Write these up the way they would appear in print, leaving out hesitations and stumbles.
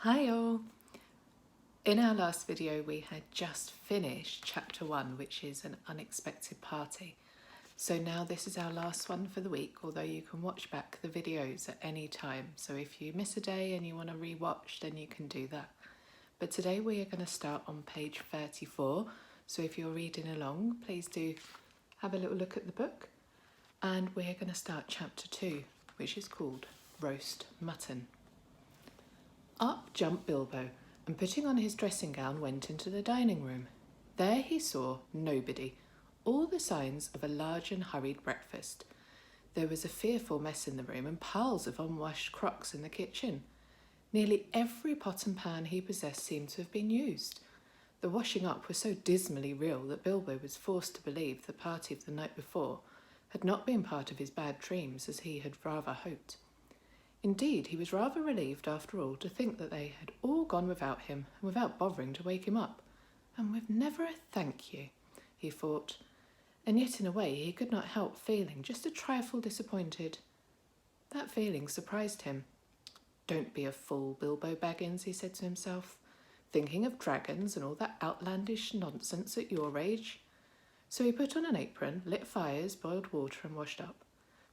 Hi all! In our last video we had just finished chapter 1, which is an unexpected party. So now this is our last one for the week, although you can watch back the videos at any time. So if you miss a day and you want to re-watch, then you can do that. But today we are going to start on page 34. So if you're reading along, please do have a little look at the book. And we're going to start chapter 2, which is called Roast Mutton. Up jumped Bilbo, and putting on his dressing gown went into the dining room. There he saw nobody, all the signs of a large and hurried breakfast. There was a fearful mess in the room and piles of unwashed crocks in the kitchen. Nearly every pot and pan he possessed seemed to have been used. The washing up was so dismally real that Bilbo was forced to believe the party of the night before had not been part of his bad dreams as he had rather hoped. Indeed, he was rather relieved after all to think that they had all gone without him and without bothering to wake him up. And with never a thank you, he thought. And yet in a way he could not help feeling just a trifle disappointed. That feeling surprised him. Don't be a fool, Bilbo Baggins, he said to himself, thinking of dragons and all that outlandish nonsense at your age. So he put on an apron, lit fires, boiled water and washed up.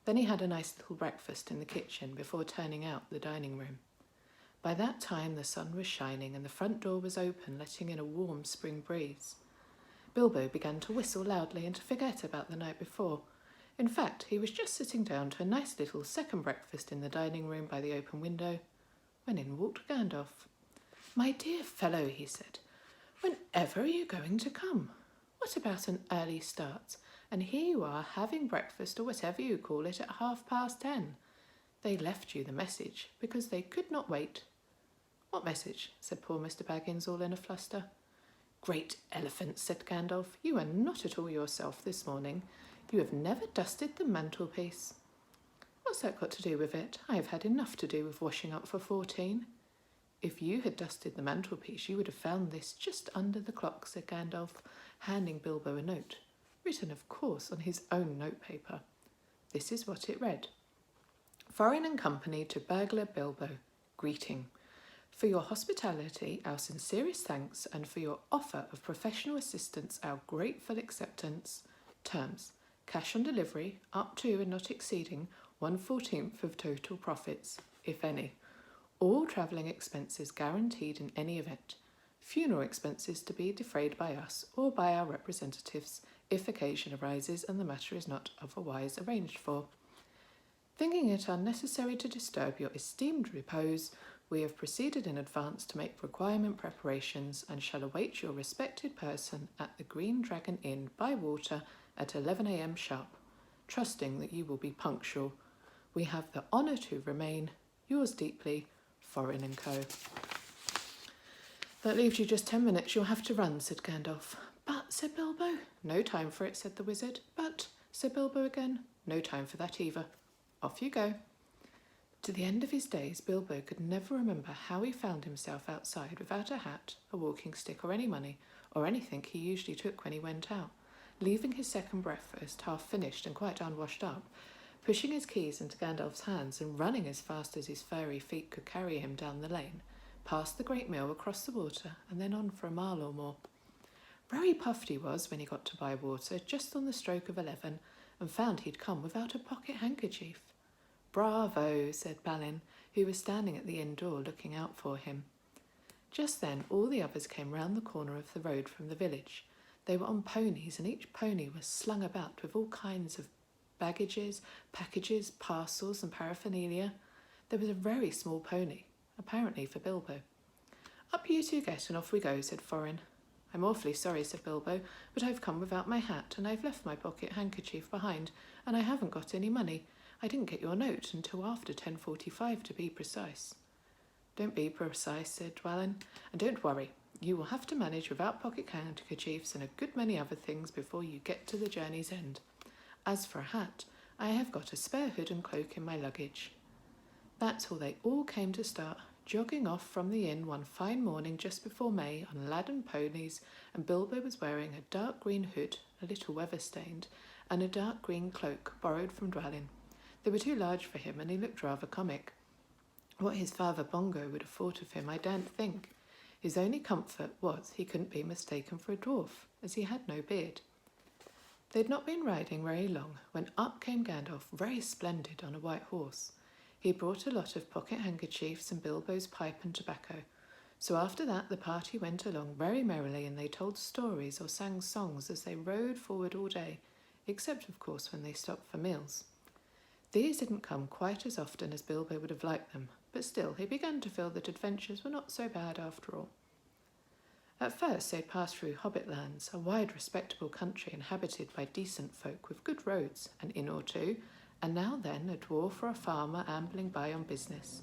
Then he had a nice little breakfast in the kitchen before turning out the dining room. By that time the sun was shining and the front door was open, letting in a warm spring breeze. Bilbo began to whistle loudly and to forget about the night before. In fact, he was just sitting down to a nice little second breakfast in the dining room by the open window, when in walked Gandalf. "My dear fellow," he said, "whenever are you going to come? What about an early start? And here you are having breakfast, or whatever you call it, at 10:30. They left you the message because they could not wait." "What message?" said poor Mr. Baggins, all in a fluster. "Great elephants," said Gandalf, "you are not at all yourself this morning. You have never dusted the mantelpiece." "What's that got to do with it? I have had enough to do with washing up for 14. "If you had dusted the mantelpiece, you would have found this just under the clock," said Gandalf, handing Bilbo a note, written, of course, on his own notepaper. This is what it read. "Foreign and Company to Burglar Bilbo. Greeting. For your hospitality, our sincerest thanks, and for your offer of professional assistance, our grateful acceptance. Terms. Cash on delivery, up to and not exceeding 1/14 of total profits, if any. All travelling expenses guaranteed in any event. Funeral expenses to be defrayed by us or by our representatives if occasion arises and the matter is not otherwise arranged for. Thinking it unnecessary to disturb your esteemed repose, we have proceeded in advance to make requirement preparations and shall await your respected person at the Green Dragon Inn by water at 11 a.m. sharp, trusting that you will be punctual. We have the honour to remain, yours deeply, Foreign and Co." "That leaves you just 10 minutes. You'll have to run," said Gandalf. "But," said Bilbo. "No time for it," said the wizard. "But," said Bilbo again. "No time for that either. Off you go." To the end of his days, Bilbo could never remember how he found himself outside without a hat, a walking stick, or any money, or anything he usually took when he went out, leaving his second breakfast half finished and quite unwashed up, pushing his keys into Gandalf's hands and running as fast as his furry feet could carry him down the lane, past the great mill, across the water, and then on for a mile or more. Very puffed he was when he got to Bywater, just on the stroke of 11, and found he'd come without a pocket handkerchief. "Bravo," said Balin, who was standing at the inn door looking out for him. Just then all the others came round the corner of the road from the village. They were on ponies, and each pony was slung about with all kinds of baggages, packages, parcels and paraphernalia. There was a very small pony, apparently for Bilbo. "Up you two get and off we go," said Foreign. "I'm awfully sorry," said Bilbo, "but I've come without my hat, and I've left my pocket handkerchief behind, and I haven't got any money. I didn't get your note until after 10:45 to be precise." "Don't be precise," said Dwalin, "and don't worry. You will have to manage without pocket handkerchiefs and a good many other things before you get to the journey's end. As for a hat, I have got a spare hood and cloak in my luggage." That's how they all came to start, jogging off from the inn one fine morning just before May on laden ponies, and Bilbo was wearing a dark green hood, a little weather-stained, and a dark green cloak borrowed from Dwalin. They were too large for him and he looked rather comic. What his father Bongo would have thought of him, I daren't think. His only comfort was he couldn't be mistaken for a dwarf, as he had no beard. They'd not been riding very long when up came Gandalf, very splendid, on a white horse. He brought a lot of pocket handkerchiefs and Bilbo's pipe and tobacco. So after that the party went along very merrily, and they told stories or sang songs as they rode forward all day, except of course when they stopped for meals. These didn't come quite as often as Bilbo would have liked them, but still he began to feel that adventures were not so bad after all. At first they'd passed through Hobbit lands, a wide respectable country inhabited by decent folk with good roads, an inn or two, and now then a dwarf or a farmer ambling by on business.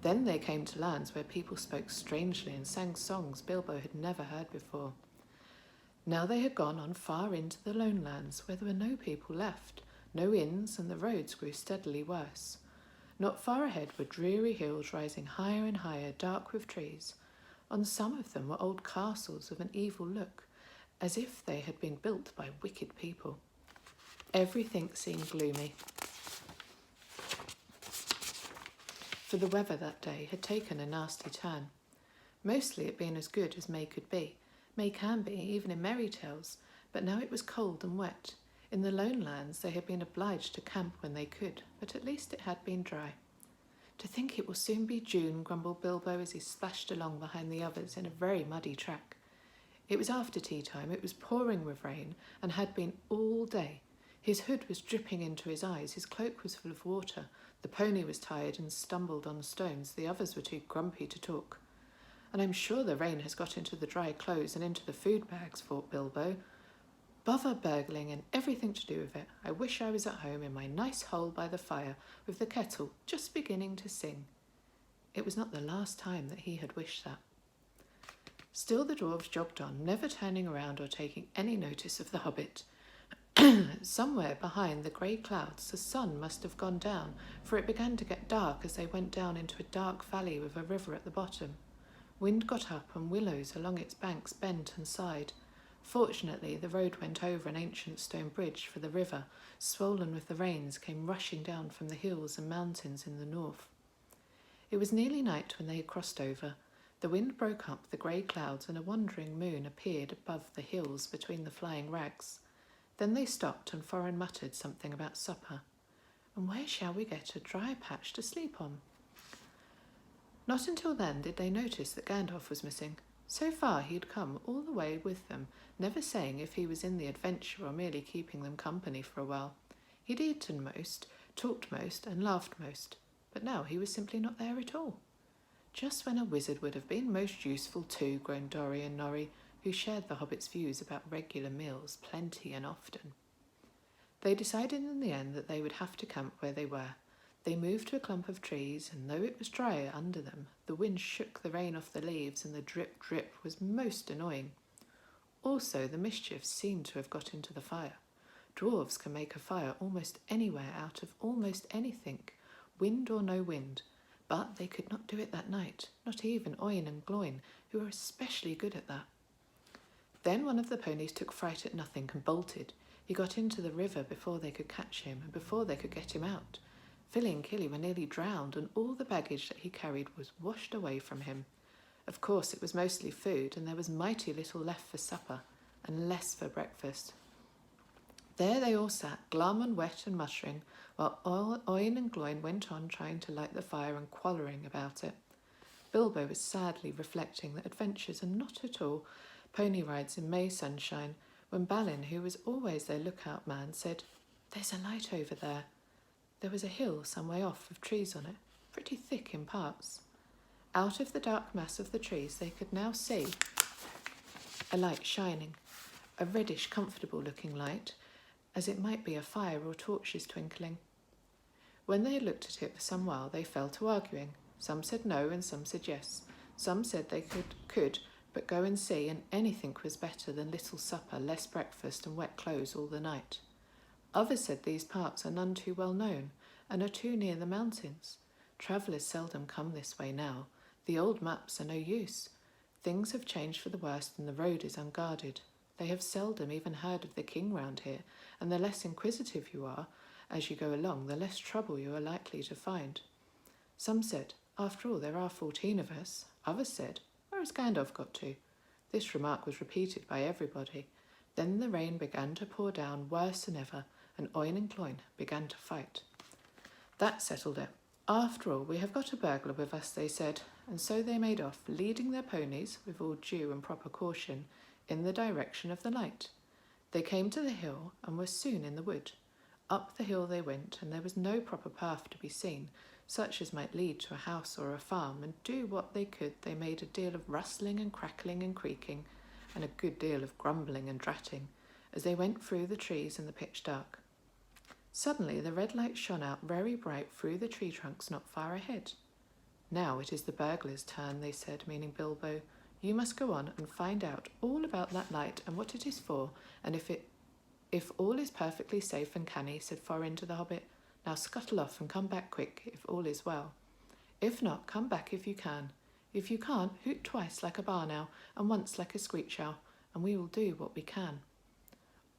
Then they came to lands where people spoke strangely and sang songs Bilbo had never heard before. Now they had gone on far into the lone lands, where there were no people left, no inns, and the roads grew steadily worse. Not far ahead were dreary hills rising higher and higher, dark with trees. On some of them were old castles of an evil look, as if they had been built by wicked people. Everything seemed gloomy, for the weather that day had taken a nasty turn. Mostly it had been as good as May could be. May can be, even in merry tales, but now it was cold and wet. In the lone lands they had been obliged to camp when they could, but at least it had been dry. To think it will soon be June, grumbled Bilbo as he splashed along behind the others in a very muddy track. It was after tea time, it was pouring with rain, and had been all day. His hood was dripping into his eyes, his cloak was full of water, the pony was tired and stumbled on stones, the others were too grumpy to talk. And I'm sure the rain has got into the dry clothes and into the food bags, thought Bilbo. Bother burgling and everything to do with it. I wish I was at home in my nice hole by the fire, with the kettle just beginning to sing. It was not the last time that he had wished that. Still the dwarves jogged on, never turning around or taking any notice of the hobbit. Somewhere behind the grey clouds the sun must have gone down, for it began to get dark as they went down into a dark valley with a river at the bottom. Wind got up and willows along its banks bent and sighed. Fortunately, the road went over an ancient stone bridge, for the river, swollen with the rains, came rushing down from the hills and mountains in the north. It was nearly night when they had crossed over. The wind broke up the grey clouds and a wandering moon appeared above the hills between the flying rags. Then they stopped and Thorin muttered something about supper. And where shall we get a dry patch to sleep on? Not until then did they notice that Gandalf was missing. So far he had come all the way with them, never saying if he was in the adventure or merely keeping them company for a while. He'd eaten most, talked most, and laughed most, but now he was simply not there at all. Just when a wizard would have been most useful too, groaned Dori and Norri, who shared the hobbit's views about regular meals, plenty and often. They decided in the end that they would have to camp where they were. They moved to a clump of trees, and though it was drier under them, the wind shook the rain off the leaves, and the drip drip was most annoying. Also, the mischief seemed to have got into the fire. Dwarves can make a fire almost anywhere out of almost anything, wind or no wind, but they could not do it that night, not even Oin and Gloin, who were especially good at that. Then one of the ponies took fright at nothing and bolted. He got into the river before they could catch him, and before they could get him out. Philly and Killy were nearly drowned, and all the baggage that he carried was washed away from him. Of course, it was mostly food, and there was mighty little left for supper, and less for breakfast. There they all sat, glum and wet and muttering, while Oin and Gloin went on trying to light the fire and quarrelling about it. Bilbo was sadly reflecting that adventures are not at all pony rides in May sunshine, when Balin, who was always their lookout man, said, "There's a light over there." There was a hill some way off with trees on it, pretty thick in parts. Out of the dark mass of the trees they could now see a light shining, a reddish, comfortable-looking light, as it might be a fire or torches twinkling. When they had looked at it for some while, they fell to arguing. Some said no, and some said yes. Some said they could but go and see, and anything was better than little supper, less breakfast, and wet clothes all the night. Others said these parts are none too well known, and are too near the mountains. Travellers seldom come this way now. The old maps are no use. Things have changed for the worst, and the road is unguarded. They have seldom even heard of the king round here, and the less inquisitive you are as you go along, the less trouble you are likely to find. Some said, After all, there are 14 of us. Others said, "Where has Gandalf got to?" This remark was repeated by everybody. Then the rain began to pour down worse than ever, and Oin and Cloin began to fight. That settled it. "After all, we have got a burglar with us," they said, and so they made off, leading their ponies, with all due and proper caution, in the direction of the light. They came to the hill and were soon in the wood. Up the hill they went, and there was no proper path to be seen, such as might lead to a house or a farm, and do what they could, they made a deal of rustling and crackling and creaking, and a good deal of grumbling and dratting, as they went through the trees in the pitch dark. Suddenly the red light shone out very bright through the tree trunks not far ahead. "Now it is the burglar's turn," they said, meaning Bilbo. "You must go on and find out all about that light and what it is for, and if all is perfectly safe and canny," said Thorin to the Hobbit. "Now scuttle off and come back quick if all is well. If not, come back if you can. If you can't, hoot twice like a barn owl and once like a screech owl, and we will do what we can."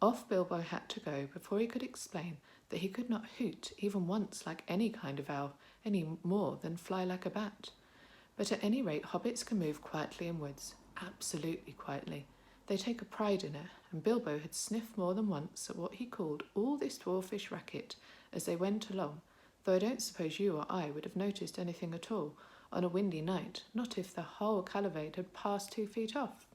Off Bilbo had to go before he could explain that he could not hoot even once like any kind of owl, any more than fly like a bat. But at any rate, hobbits can move quietly in woods, absolutely quietly. They take a pride in it, and Bilbo had sniffed more than once at what he called all this dwarfish racket as they went along, though I don't suppose you or I would have noticed anything at all on a windy night, not if the whole calavade had passed 2 feet off.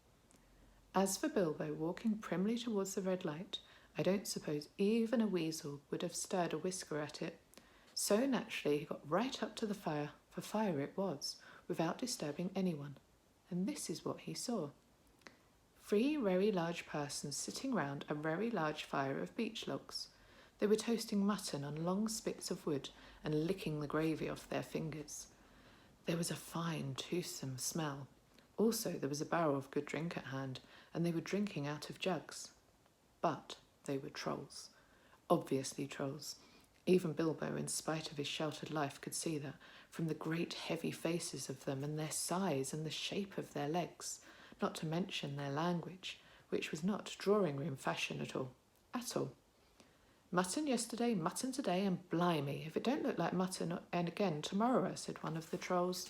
As for Bilbo walking primly towards the red light, I don't suppose even a weasel would have stirred a whisker at it. So naturally he got right up to the fire, for fire it was, without disturbing anyone. And this is what he saw. 3 very large persons sitting round a very large fire of beech logs. They were toasting mutton on long spits of wood and licking the gravy off their fingers. There was a fine, toothsome smell. Also there was a barrel of good drink at hand, and they were drinking out of jugs. But they were trolls. Obviously trolls. Even Bilbo, in spite of his sheltered life, could see that from the great heavy faces of them and their size and the shape of their legs, not to mention their language, which was not drawing-room fashion at all. At all. "Mutton yesterday, mutton today, and blimey, if it don't look like mutton and again tomorrow," said one of the trolls.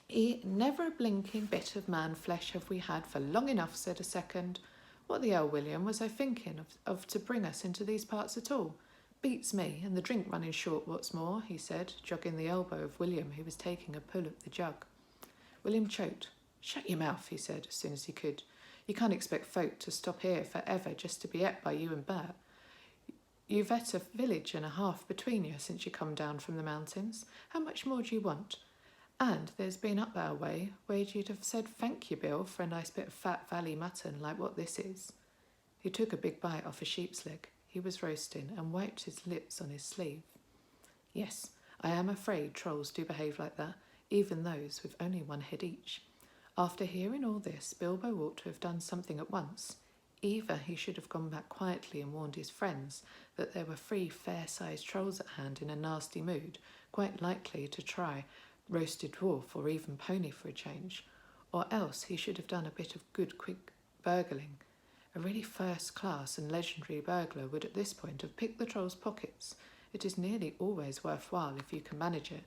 "Never a blinking bit of man-flesh have we had for long enough," said a second. "What the hell, William, was I thinking of to bring us into these parts at all? Beats me, and the drink running short what's more," he said, jogging the elbow of William, who was taking a pull at the jug. William choked. "Shut your mouth," he said, as soon as he could. "You can't expect folk to stop here for ever just to be ate by you and Bert. You've et a village and a half between you since you come down from the mountains. How much more do you want? And there's been up our way where you'd have said thank you, Bill, for a nice bit of fat valley mutton like what this is." He took a big bite off a sheep's leg he was roasting and wiped his lips on his sleeve. "Yes, I am afraid trolls do behave like that, even those with only 1 head each." After hearing all this, Bilbo ought to have done something at once. Either he should have gone back quietly and warned his friends that there were 3 fair-sized trolls at hand in a nasty mood, quite likely to try roasted dwarf or even pony for a change, or else he should have done a bit of good quick burgling. A really first-class and legendary burglar would at this point have picked the troll's pockets. It is nearly always worthwhile if you can manage it.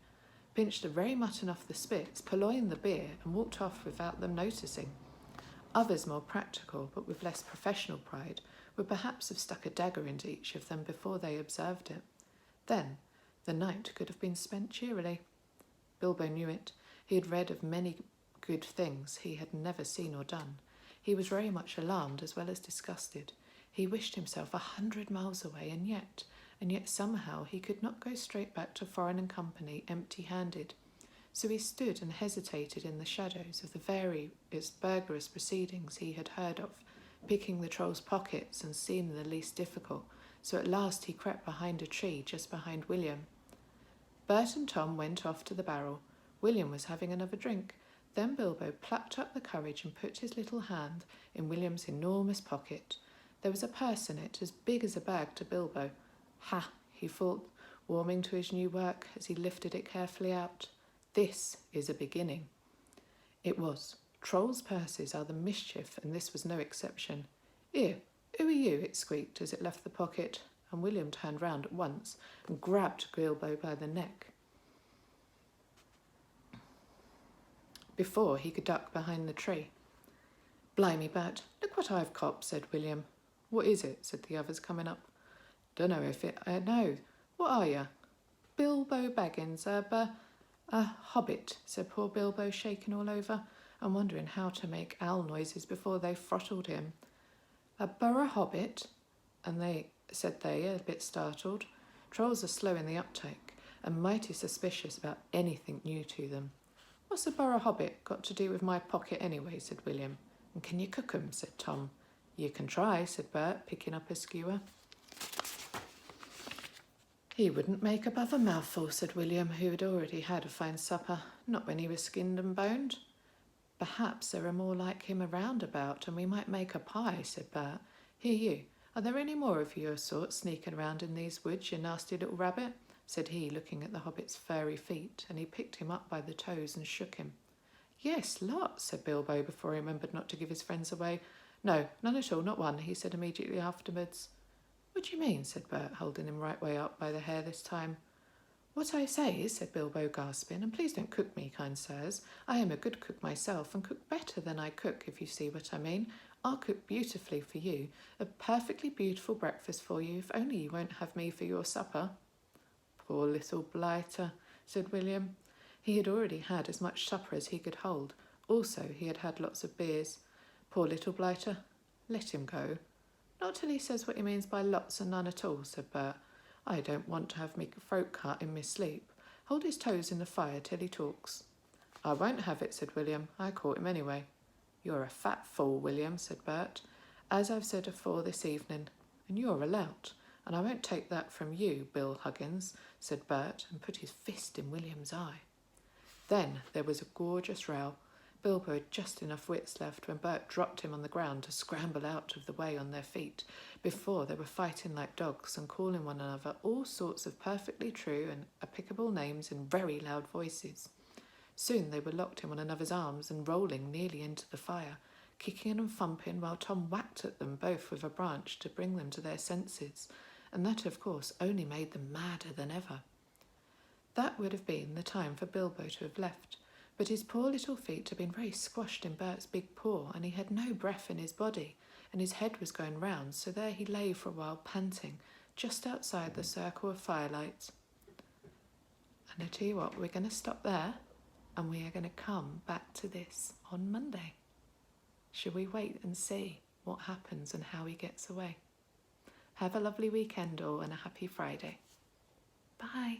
Pinched the very mutton off the spits, purloined the beer, and walked off without them noticing. Others, more practical but with less professional pride, would perhaps have stuck a dagger into each of them before they observed it. Then the night could have been spent cheerily. Bilbo knew it. He had read of many good things he had never seen or done. He was very much alarmed as well as disgusted. He wished himself 100 miles away, and yet somehow he could not go straight back to Thorin and company empty-handed. So he stood and hesitated in the shadows of the various burglarious proceedings he had heard of, picking the troll's pockets and seeming the least difficult, so at last he crept behind a tree just behind William. Bert and Tom went off to the barrel. William was having another drink. Then Bilbo plucked up the courage and put his little hand in William's enormous pocket. There was a purse in it, as big as a bag to Bilbo. "Ha," he thought, warming to his new work as he lifted it carefully out. "This is a beginning." It was. Trolls' purses are the mischief, and this was no exception. "Here, who are you?" it squeaked as it left the pocket, and William turned round at once and grabbed Bilbo by the neck. before he could duck behind the tree. "Blimey, Bert, look what I've copped," said William. "What is it?" said the others, coming up. "Dunno if I know. What are you?" "Bilbo Baggins, a Hobbit," said poor Bilbo, shaking all over and wondering how to make owl noises before they throttled him. "A borough Hobbit?" and said they, a bit startled. Trolls are slow in the uptake and mighty suspicious about anything new to them. "What's a borough Hobbit got to do with my pocket anyway?" said William. "And can you cook 'em?" said Tom. "You can try," said Bert, picking up a skewer. "He wouldn't make above a mouthful," said William, who had already had a fine supper. "Not when he was skinned and boned." "Perhaps there are more like him around about, and we might make a pie," said Bert. "Here you, are there any more of your sort sneaking around in these woods, you nasty little rabbit?" said he, looking at the hobbit's furry feet, and he picked him up by the toes and shook him. "Yes, lots," said Bilbo, before he remembered not to give his friends away. "No, none at all, not one," he said immediately afterwards. "What do you mean?" said Bert, holding him right way up by the hair this time. "What I say is," said Bilbo, gasping, "and please don't cook me, kind sirs. I am a good cook myself, and cook better than I cook, if you see what I mean. I'll cook beautifully for you, a perfectly beautiful breakfast for you, if only you won't have me for your supper." "Poor little blighter," said William. He had already had as much supper as he could hold. Also, he had had lots of beers. "Poor little blighter. Let him go." "Not till he says what he means by lots and none at all," said Bert. "I don't want to have me throat cut in my sleep. Hold his toes in the fire till he talks." "I won't have it," said William. "I caught him anyway." "You're a fat fool, William," said Bert, "as I've said afore this evening, and you're a lout, and I won't take that from you, Bill Huggins," said Bert, and put his fist in William's eye. Then there was a gorgeous row. Bilbo had just enough wits left when Bert dropped him on the ground to scramble out of the way on their feet. Before, they were fighting like dogs and calling one another all sorts of perfectly true and applicable names in very loud voices. Soon they were locked in one another's arms and rolling nearly into the fire, kicking and thumping while Tom whacked at them both with a branch to bring them to their senses, and that, of course, only made them madder than ever. That would have been the time for Bilbo to have left, but his poor little feet had been very squashed in Bert's big paw, and he had no breath in his body, and his head was going round, so there he lay for a while panting, just outside the circle of firelight. And I tell you what, we're going to stop there, and we are going to come back to this on Monday. Shall we wait and see what happens and how he gets away? Have a lovely weekend all, and a happy Friday. Bye.